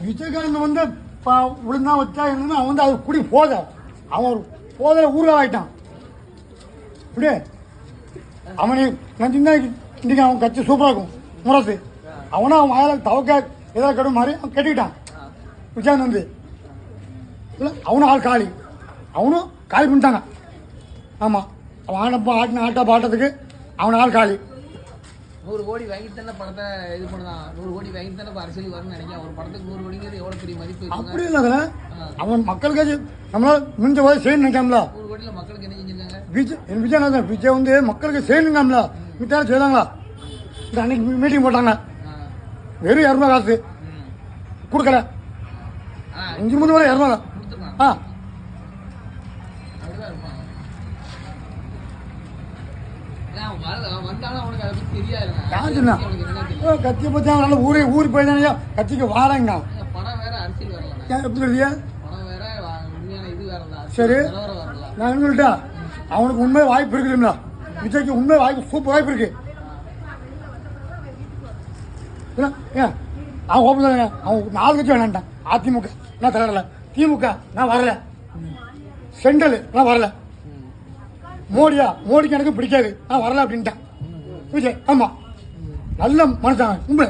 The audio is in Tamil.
விஜயகாந்த் வந்து விழுந்தா வச்சா என்னன்னா அவன் வந்து அது குடி போத அவன் ஒரு போதையில ஊறுகாய் ஆயிட்டான். இப்படி அவனை இன்னைக்கு அவன் கட்சி சூப்பராக இருக்கும் முரசு அவனா அவன் வாயில தவக்க ஏதாவது கடும் மாதிரி அவன் கட்டிக்கிட்டான். விஜயகாந்த் வந்து இல்லை அவனும் ஆள் காலி அவனும் காலி பண்ணிட்டாங்க. ஆமாம் அவன் ஆட்டின ஆட்டா பாட்டத்துக்கு அவன் ஆள் காலி. 100 கோடி வாங்கிட்டு தானே படத்தை இது பண்ணலாம். 100 கோடி வாங்கிட்டு தானே அரசியல் வரும்னு நினைக்கிறேன். ஒரு படத்துக்கு 100 கோடிங்கிறது எவ்வளோ பெரிய மதிப்பு. அப்படி இல்லை அவன் மக்களுக்கு நம்மளால முடிஞ்ச போது செய்யணும் நினைக்காமல. 100 கோடியில் மக்களுக்கு என்ன செஞ்சிருக்காங்க? விஜய் வந்து மக்களுக்கு செய்யணுங்காமல மிட்டாலும் செய்தாங்களா? இந்த அன்னைக்கு மீட்டிங் போட்டாங்க வெறும் 200 காசு கொடுக்கல 5 வரை 200 ஆ கட்சியை பத்தி அவனால ஊருக்கு போயிருந்தாங்க கட்சிக்கு வாரங்க. எப்படி சரி நான் என்ன சொல்லிட்டா அவனுக்கு உண்மை வாய்ப்பு இருக்குதுங்களா? விஜய்க்கு உண்மை வாய்ப்பு சூப்பர் வாய்ப்பு இருக்கு. ஏன் அவன் ஓப்பன் அவன் 4 கட்சி வேணான்ட்டான். அதிமுக நான் தரல, திமுக நான் வரல, சென்ட்ரல் நான் வரல, மோடிக்கு எனக்கு பிடிக்காது நான் வரல அப்படின்ட்டான் விஜய். ஆமா நல்ல மனுஷன் உண்மை.